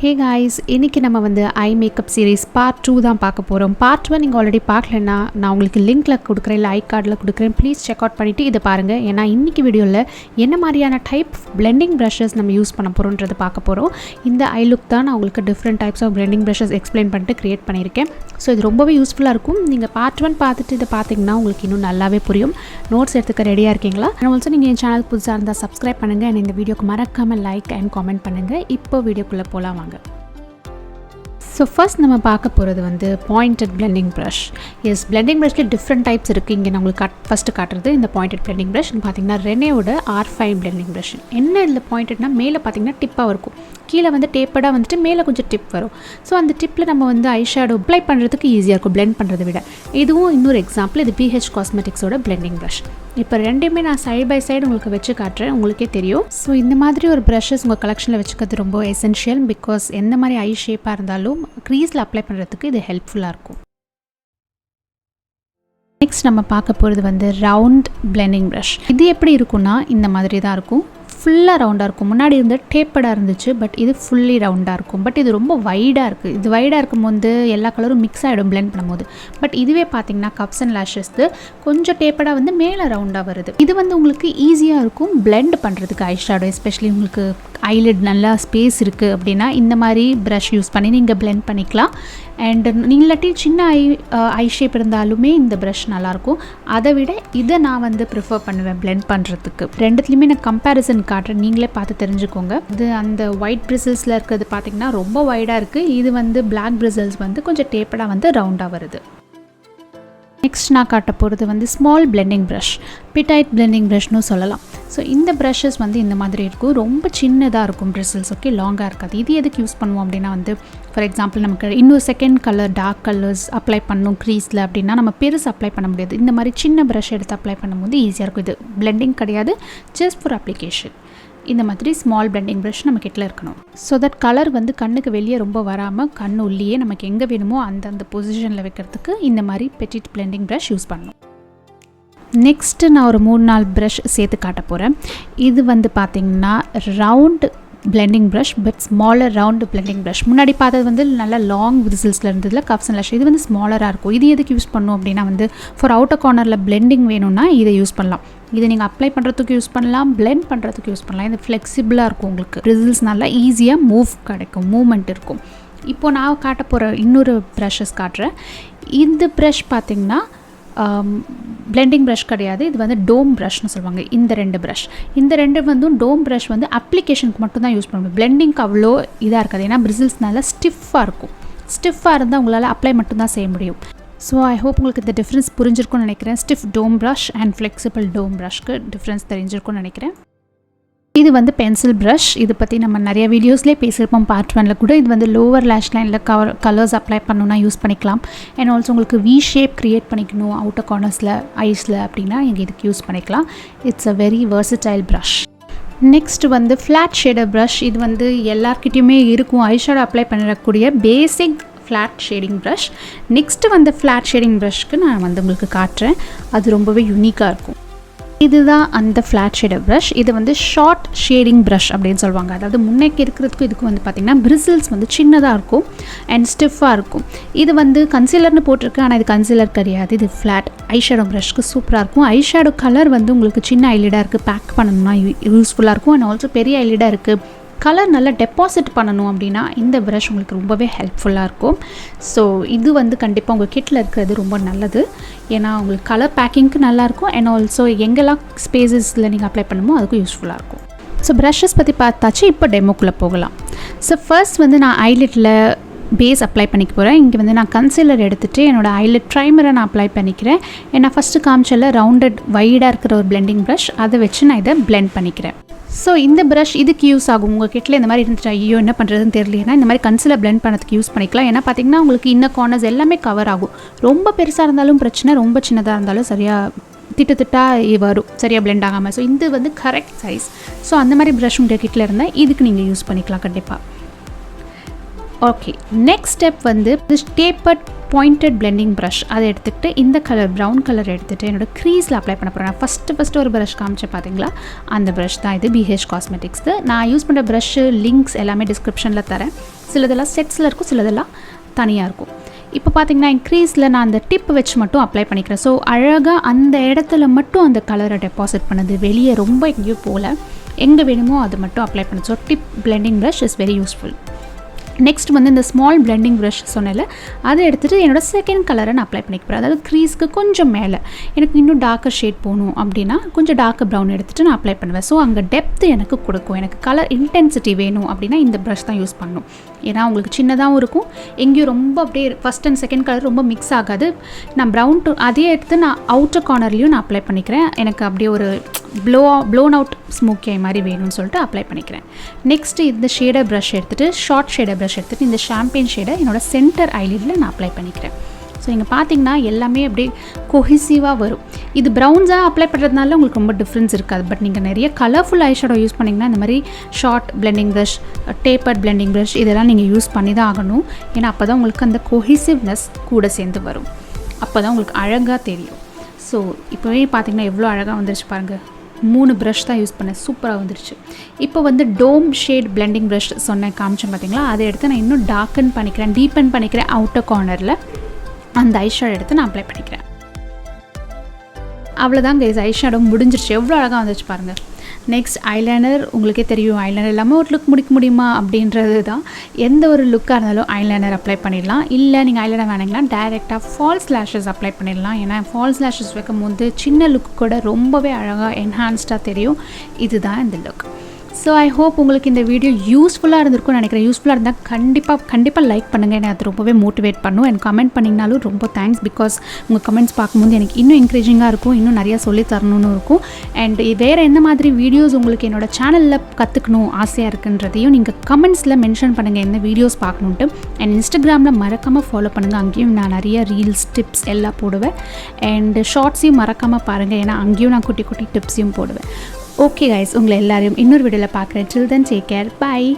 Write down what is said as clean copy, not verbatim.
Hey guys, இன்னைக்கு நம்ம வந்து ஐ மேக்கப் சீரிஸ் பார்ட் 2 தான் பார்க்க போகிறோம். பார்ட் 1 நீங்கள் ஆல்ரெடி பார்க்கலன்னா நான் உங்களுக்கு லிங்க்கில் கொடுக்குறேன், இல்லை ஐ கார்டில் கொடுக்குறேன். ப்ளீஸ் செக் அவுட் பண்ணிவிட்டு இதை பாருங்கள். ஏன்னா இன்றைக்கி வீடியோவில் என்ன மாதிரியான டைப் பிளெண்டிங் ப்ரஷஸ் நம்ம யூஸ் பண்ண போகிறோன்றது பார்க்க போகிறோம். இந்த ஐ லுக் தான் நான் உங்களுக்கு different types of blending brushes explain பண்ணிட்டு க்ரியேட் பண்ணியிருக்கேன். ஸோ இது ரொம்பவே யூஸ்ஃபுல்லாக இருக்கும். நீங்கள் பார்ட் 1 பார்த்துட்டு இதை பார்த்தீங்கன்னா உங்களுக்கு இன்னும் நல்லாவே புரியும். நோட்ஸ் எடுத்துக்க ரெடியாக இருக்கீங்களா? அண்ட் ஆல்சோ நீங்கள் என் சேனலுக்கு புதுசாக இருந்தால் சப்ஸ்கிரைப் பண்ணுங்கள். அண்ட் இந்த வீடியோக்கு மறக்காமல் லைக் அண்ட் காமெண்ட் பண்ணுங்கள். இப்போ வீடியோக்குள்ளே போகலாம் வாங்க. ஸோ ஃபர்ஸ்ட் நம்ம பார்க்க போகிறது வந்து pointed blending brush. Yes, blending ப்ரஷ்ல டிஃப்ரெண்ட் டைப்ஸ் இருக்குது. இங்கே நான் உங்களுக்கு ஃபஸ்ட்டு காட்டுறது இந்த பாயிண்டட் பிளெண்டிங் ப்ரஷ். பார்த்தீங்கன்னா ரெனேவோட R5 பிளெண்டிங் ப்ரஷ். என்ன இதில் பாயிண்டட்னா மேலே பார்த்தீங்கன்னா டிப்பாக இருக்கும், கீழே வந்து டேப்படாக வந்துட்டு மேலே கொஞ்சம் டிப் வரும். ஸோ அந்த டிப்பில் நம்ம வந்து ஐ ஷேடோ அப்ளை பண்ணுறதுக்கு ஈஸியாக இருக்கும் பிளெண்ட் பண்ணுறதை விட. இதுவும் இன்னொரு எக்ஸாம்பிள். இது BH காஸ்மெட்டிக்ஸோட பிளெண்டிங் ப்ரஷ். இப்போ ரெண்டுமே நான் சைட் பை சைடு உங்களுக்கு வச்சு காட்டுறேன், உங்களுக்கே தெரியும். ஸோ இந்த மாதிரி ஒரு ப்ரஷஸ் உங்கள் கலெக்ஷனில் வச்சுக்கிறது ரொம்ப எசென்ஷியல். பிகாஸ் எந்த மாதிரி ஐ ஷேப்பாக இருந்தாலும் க்ரீஸில் அப்ளை பண்ணுறதுக்கு இது ஹெல்ப்ஃபுல்லாக இருக்கும். நெக்ஸ்ட் நம்ம பார்க்க போகிறது வந்து ரவுண்ட் பிளெண்டிங் ப்ரஷ். இது எப்படி இருக்குன்னா இந்த மாதிரி தான் இருக்கும். ஃபுல்லாக ரவுண்டாக இருக்கும். முன்னாடி இருந்து டேப்படாக இருந்துச்சு, பட் இது ஃபுல்லி ரவுண்டாக இருக்கும். பட் இது ரொம்ப வைடாக இருக்குது. இது வைடாக இருக்கும்போது எல்லா கலரும் மிக்ஸ் ஆகிடும் பிளெண்ட் பண்ணும்போது. பட் இதுவே பார்த்தீங்கன்னா கப்ஸ் அண்ட் லேஷஸ்க்கு கொஞ்சம் டேப்படாக வந்து மேலே ரவுண்டாக வருது. இது வந்து உங்களுக்கு ஈஸியாக இருக்கும் பிளெண்ட் பண்ணுறதுக்கு ஐ ஷேடோ. எஸ்பெஷலி உங்களுக்கு ஐலிட் நல்லா ஸ்பேஸ் இருக்குது அப்படின்னா இந்த மாதிரி ப்ரஷ் யூஸ் பண்ணி நீங்கள் பிளெண்ட் பண்ணிக்கலாம். அண்ட் இல்லாட்டி சின்ன ஐ ஷேப் இருந்தாலுமே இந்த ப்ரஷ் நல்லாயிருக்கும். அதை விட இதை நான் வந்து ப்ரிஃபர் பண்ணுவேன் பிளெண்ட் பண்ணுறதுக்கு. ரெண்டுத்துலேயுமே நான் கம்பேரிசன் காட்டுறேன், நீங்களே பார்த்து தெரிஞ்சுக்கோங்க. இது அந்த ஒயிட் பிரிசல்ஸில் இருக்கிறது பார்த்திங்கன்னா ரொம்ப வைடாக இருக்குது. இது வந்து பிளாக் பிரிசல்ஸ் வந்து கொஞ்சம் டேப்படாக வந்து ரவுண்டாக வருது. நெக்ஸ்ட் நான் காட்ட போகிறது வந்து ஸ்மால் பிளெண்டிங் ப்ரஷ், பிடைட் பிளெண்டிங் ப்ரஷ்னு சொல்லலாம். ஸோ இந்த ப்ரஷஸ் வந்து இந்த மாதிரி இருக்கும், ரொம்ப சின்னதாக இருக்கும் பிரிசல்ஸ். ஓகே, லாங்காக இருக்காது. இது எதுக்கு யூஸ் பண்ணுவோம் அப்படின்னா வந்து ஃபார் எக்ஸாம்பிள் நமக்கு இன்னொரு second colour dark colours apply பண்ணணும் க்ரீஸில் அப்படின்னா நம்ம பெருசு அப்ளை பண்ண முடியாது. இந்த மாதிரி சின்ன ப்ரஷ் எடுத்து அப்ளை பண்ணும்போது ஈஸியாக இருக்கும். இது பிளெண்டிங் கிடையாது, ஜஸ்ட் ஃபார் அப்ளிகேஷன். இந்த மாதிரி ஸ்மால் பிளெண்டிங் ப்ரஷ் நம்ம கிட்ட இருக்கணும். ஸோ தட் கலர் வந்து கண்ணுக்கு வெளியே ரொம்ப வராமல் கண்ணு உள்ளேயே நமக்கு எங்கே வேணுமோ அந்த பொசிஷனில் வைக்கிறதுக்கு இந்த மாதிரி பெட்டிட் பிளெண்டிங் ப்ரஷ் யூஸ் பண்ணணும். நெக்ஸ்ட்டு நான் ஒரு 3-4 ப்ரஷ் சேர்த்து காட்ட போகிறேன். இது வந்து பார்த்திங்கன்னா round blending brush, but smaller round blending brush. முன்னாடி பார்த்தது வந்து நல்லா லாங் விசில்ஸில் இருந்ததில் கப்ஸ் அண்ட் லேஷ். இது வந்து ஸ்மாலராக இருக்கும். இது எதுக்கு யூஸ் பண்ணணும் அப்படின்னா வந்து ஃபார் அவுட்டர் கார்னரில் பிளெண்டிங் வேணும்னா இதை யூஸ் பண்ணலாம். இதை நீங்கள் அப்ளை பண்ணுறதுக்கு யூஸ் பண்ணலாம், பிளெண்ட் பண்ணுறதுக்கு யூஸ் பண்ணலாம். இது ஃப்ளெக்சிபிளாக இருக்கும், உங்களுக்கு ரிசல்ட்ஸ் நல்லா ஈஸியாக மூவ்மெண்ட் இருக்கும். இப்போது நான் காட்ட போகிற இன்னொரு ப்ரஷஸ் காட்டுறேன். இந்த ப்ரஷ் பார்த்திங்கன்னா பிளெண்டிங் ப்ரஷ் கிடையாது, இது வந்து டோம் ப்ரஷ்னு சொல்லுவாங்க. இந்த ரெண்டு வந்து டோம் ப்ரஷ் வந்து அப்ளிகேஷனுக்கு மட்டும் தான் யூஸ் பண்ணுவோம். பிளெண்டிங்க்கு அவ்வளோ இதாக இருக்காது, ஏன்னா பிரிசில்ஸ் நல்லா ஸ்டிஃபாக இருக்கும். ஸ்டிஃபாக இருந்தால் உங்களால் அப்ளை மட்டும்தான் செய்ய முடியும். ஸோ ஐ ஹோப் உங்களுக்கு இந்த டிஃப்ரென்ஸ் புரிஞ்சிருக்கும்னு நினைக்கிறேன். Stiff dome brush and flexible dome ப்ரஷ்க்கு டிஃப்ரென்ஸ் தெரிஞ்சிருக்கும்னு நினைக்கிறேன். இது வந்து பென்சில் ப்ரஷ். இதை பற்றி நம்ம நிறைய வீடியோஸ்லேயே பேசியிருப்போம், பார்ட் 1ல் கூட. இது வந்து லோவர் லேஷ் லைனில் கலர்ஸ் அப்ளை பண்ணணுன்னா யூஸ் பண்ணிக்கலாம். அண்ட் ஆல்சோ உங்களுக்கு வி ஷேப் க்ரியேட் பண்ணிக்கணும் அவுட்டர் கார்னர்ஸில் ஐஸில் அப்படின்னா நீங்கள் இதுக்கு யூஸ் பண்ணிக்கலாம். It's a very versatile brush. Next வந்து ஃப்ளாட் ஷேடர் ப்ரஷ். இது வந்து எல்லார்கிட்டையுமே இருக்கும், ஐ ஷேடோ அப்ளை பண்ணக்கூடிய பேசிக் ஃப்ளாட் ஷேடிங் ப்ரஷ். நெக்ஸ்ட்டு வந்து ஃப்ளாட் ஷேடிங் ப்ரஷ்க்கு நான் வந்து உங்களுக்கு காட்டுறேன். அது ரொம்பவே யூனிக்காக இருக்கும். இதுதான் அந்த ஃப்ளாட் ஷேடர் ப்ரஷ். இது வந்து ஷார்ட் ஷேடிங் ப்ரஷ் அப்படின்னு சொல்லுவாங்க. அதாவது முன்னேக்கு இருக்கிறதுக்கும் இதுக்கு வந்து பார்த்திங்கன்னா பிரிசில்ஸ் வந்து சின்னதாக இருக்கும் அண்ட் ஸ்டிஃபாக இருக்கும். இது வந்து கன்சீலர்னு போட்டிருக்கு, ஆனால் இது கன்சீலர் கிடையாது. இது ஃப்ளாட் ஐ ஷேடோ ப்ரஷ்க்கு சூப்பராக இருக்கும். ஐ ஷேடோ கலர் வந்து உங்களுக்கு சின்ன ஐலிடாக இருக்குது, பேக் பண்ணணும்னா யூஸ்ஃபுல்லாக இருக்கும். அண்ட் ஆல்சோ பெரிய ஐலிடாக இருக்குது, கலர் நல்லா டெபாசிட் பண்ணணும் அப்படின்னா இந்த ப்ரஷ் உங்களுக்கு ரொம்பவே ஹெல்ப்ஃபுல்லாக இருக்கும். ஸோ இது வந்து கண்டிப்பாக உங்கள் கிட்டில் இருக்கிறது ரொம்ப நல்லது, ஏன்னா உங்களுக்கு கலர் பேக்கிங்க்கு நல்லாயிருக்கும். அண்ட் ஆல்சோ எங்கெல்லாம் ஸ்பேசஸில் நீங்கள் அப்ளை பண்ணுமோ அதுக்கும் யூஸ்ஃபுல்லாக இருக்கும். ஸோ ப்ரஷஸ் பற்றி பார்த்தாச்சு. இப்போ டெமோக்குள்ளே போகலாம். ஸோ ஃபர்ஸ்ட் வந்து நான் ஐலிட்டில் பேஸ் அப்ளை பண்ணிக்க போகிறேன். இங்கே வந்து நான் கன்சீலர் எடுத்துகிட்டு என்னோடய ஐலிட் ப்ரைமரை நான் அப்ளை பண்ணிக்கிறேன். நான் ஃபஸ்ட்டு காமிச்சல ரவுண்டட் வைடாக இருக்கிற ஒரு பிளெண்டிங் ப்ரஷ், அதை வச்சு நான் இதை பிளெண்ட் பண்ணிக்கிறேன். ஸோ இந்த ப்ரஷ் இதுக்கு யூஸ் ஆகும். உங்கள் கிட்டில் இந்த மாதிரி இருந்துச்சு, ஐயோ என்ன பண்ணுறதுன்னு தெரியலைன்னா இந்த மாதிரி கன்சீலர் பிளெண்ட் பண்ணதுக்கு யூஸ் பண்ணிக்கலாம். ஏன்னா பார்த்திங்கன்னா உங்களுக்கு இன்னர் கார்னர்ஸ் எல்லாமே கவர் ஆகும். ரொம்ப பெருசாக இருந்தாலும் பிரச்சனை, ரொம்ப சின்னதாக இருந்தாலும் சரியாக திட்டாக வரும், சரியாக பிளெண்ட் ஆகாமல். ஸோ இது வந்து கரெக்ட் சைஸ். ஸோ அந்த மாதிரி ப்ரஷ் உங்கள் கிட்டில் இருந்தால் இதுக்கு நீங்கள் யூஸ் பண்ணிக்கலாம் கண்டிப்பாக. ஓகே, நெக்ஸ்ட் ஸ்டெப் வந்து டேப்பர்ட் பாயிண்டட் பிளெண்டிங் ப்ரஷ் அதை எடுத்துக்கிட்டு இந்த கலர் ப்ரௌன் கலர் எடுத்துகிட்டு என்னோட க்ரீஸில் அப்ளை பண்ண போகிறேன். நான் ஃபஸ்ட்டு ஒரு ப்ரஷ் காமிச்சேன் பார்த்தீங்களா, அந்த ப்ரஷ் தான் இது BH காஸ்மெட்டிக்ஸு. நான் யூஸ் பண்ணுற ப்ரஷ்ஷு லிங்க்ஸ் எல்லாமே டிஸ்கிரிப்ஷனில் தரேன். சிலதெல்லாம் செட்ஸில் இருக்கும், சிலதெல்லாம் தனியாக இருக்கும். இப்போ பார்த்தீங்கன்னா என் க்ரீஸில் நான் அந்த டிப் வச்சு மட்டும் அப்ளை பண்ணிக்கிறேன். ஸோ அழகாக அந்த இடத்துல மட்டும் அந்த கலரை டெபாசிட் பண்ணுது, வெளியே ரொம்ப எங்கேயும் போகல, எங்கே வேணுமோ அது மட்டும் அப்ளை பண்ணுது. So tip blending brush is very useful. Next வந்து இந்த ஸ்மால் பிளெண்டிங் ப்ரஷ் சொன்னேன்ல, அதை எடுத்துகிட்டு என்னோடய செகண்ட் கலரை நான் அப்ளை பண்ணிக்கிறேன். அதாவது க்ரீஸ்க்கு கொஞ்சம் மேலே எனக்கு இன்னும் டார்க்கர் ஷேட் போகணும் அப்படின்னா கொஞ்சம் டார்க்கர் ப்ரௌன் எடுத்துகிட்டு நான் அப்ளை பண்ணுவேன். ஸோ அங்கே டெப்த்து எனக்கு கொடுக்கும். எனக்கு கலர் இன்டென்சிட்டி வேணும் அப்படின்னா இந்த ப்ரஷ் தான் யூஸ் பண்ணணும். ஏன்னா உங்களுக்கு சின்னதாகவும் இருக்கும், எங்கேயும் ரொம்ப அப்படியே ஃபஸ்ட் அண்ட் செகண்ட் கலர் ரொம்ப மிக்ஸ் ஆகாது. நான் ப்ரௌன் அதே எடுத்து நான் அவுட்டர் கார்னர்லேயும் நான் அப்ளை பண்ணிக்கிறேன். எனக்கு அப்படியே ஒரு ப்ளோன் அவுட் ஸ்மோக்கி ஐ மாதிரி வேணும்னு சொல்லிட்டு அப்ளை பண்ணிக்கிறேன். நெக்ஸ்ட்டு இந்த ஷேடர் ப்ரஷ் எடுத்துகிட்டு ஷார்ட் ஷேடர் ப்ரஷ் எடுத்துகிட்டு இந்த ஷாம்பெயின் ஷேடை என்னோடய சென்டர் ஐலிடில் நான் அப்ளை பண்ணிக்கிறேன். ஸோ இங்கே பார்த்தீங்கன்னா எல்லாமே அப்படியே கொஹிசிவாக வரும். இது ப்ரௌன்ஸாக அப்ளை பண்ணுறதுனால உங்களுக்கு ரொம்ப டிஃப்ரென்ஸ் இருக்காது. பட் நீங்கள் நிறைய கலர்ஃபுல் ஐ ஷேடோ யூஸ் பண்ணிங்கன்னா இந்த மாதிரி short blending brush, டேப்பர்ட் blending brush இதெல்லாம் நீங்கள் யூஸ் பண்ணி தான் ஆகணும். ஏன்னா அப்போ தான் உங்களுக்கு அந்த கொஹிசிவ்னஸ் கூட சேர்ந்து வரும், அப்போ தான் உங்களுக்கு அழகாக தெரியும். ஸோ இப்போவே பார்த்தீங்கன்னா எவ்வளோ அழகாக வந்துருச்சு பாருங்கள். 3 ப்ரஷ் தான் யூஸ் பண்ணேன், சூப்பராக வந்துருச்சு. இப்போ வந்து டோம் ஷேட் பிளெண்டிங் ப்ரஷ் சொன்னேன் காமிச்சேன் பார்த்தீங்களா, அதை எடுத்து நான் இன்னும் டார்க்கன் பண்ணிக்கிறேன், டீப்பன் பண்ணிக்கிறேன். அவுட்டர் கார்னரில் அந்த ஐஷேடோ எடுத்து நான் அப்ளை பண்ணிக்கிறேன். அவ்வளோதான் கைஸ், ஐஷேடோ முடிஞ்சிருச்சு. எவ்வளோ அழகாக வந்துருச்சு பாருங்கள். Next eyeliner. உங்களுக்கே தெரியும் ஐலைனர் இல்லாமல் ஒரு லுக் முடிக்க முடியுமா அப்படின்றது தான். எந்த ஒரு லுக்காக இருந்தாலும் ஐலைனர் அப்ளை பண்ணிடலாம். இல்லை நீங்கள் ஐலைனர் வேணுங்களா டைரெக்டாக ஃபால்ஸ் லேஷஸ் அப்ளை பண்ணிடலாம். ஏன்னா ஃபால்ஸ் லேஷஸ் வைக்கும் போது சின்ன லுக்கு கூட ரொம்பவே அழகாக என்ஹான்ஸ்டாக தெரியும். இதுதான் இந்த லுக். ஸோ ஐ ஹோப் உங்களுக்கு இந்த வீடியோ யூஸ்ஃபுல்லாக இருந்திருக்கும்னு நினைக்கிறேன். யூஸ்ஃபுல்லாக இருந்தால் கண்டிப்பாக லைக் பண்ணுங்கள். எனக்கு அது ரொம்பவே மோட்டிவேட் பண்ணும். எனக்கு கமெண்ட் பண்ணிங்கனாலும் ரொம்ப தேங்க்ஸ். பிகாஸ் உங்கள் கமெண்ட்ஸ் பார்க்கும்போது எனக்கு இன்னும் என்கரேஜிங்காக இருக்கும், இன்னும் நிறையா சொல்லி தரணும்னு இருக்கும். அண்ட் வேறு எந்த மாதிரி வீடியோஸ் உங்களுக்கு என்னோடய சேனலில் கற்றுக்கணும் ஆசையாக இருக்குன்றதையும் நீங்கள் கமெண்ட்ஸில் மென்ஷன் பண்ணுங்கள், என்ன வீடியோஸ் பார்க்கணுன்ட்டு. அண்ட் இன்ஸ்டாகிராமில் மறக்காமல் ஃபாலோ பண்ணுங்கள். அங்கேயும் நான் நிறைய ரீல்ஸ் டிப்ஸ் எல்லாம் போடுவேன். அண்ட் ஷார்ட்ஸையும் மறக்காமல் பாருங்கள், ஏன்னா அங்கேயும் நான் குட்டி குட்டி டிப்ஸையும் போடுவேன். ஓகே கைஸ், உங்களை எல்லாரையும் இன்னொரு வீடியோவில் பார்க்குறேன். Till then, take care. Bye.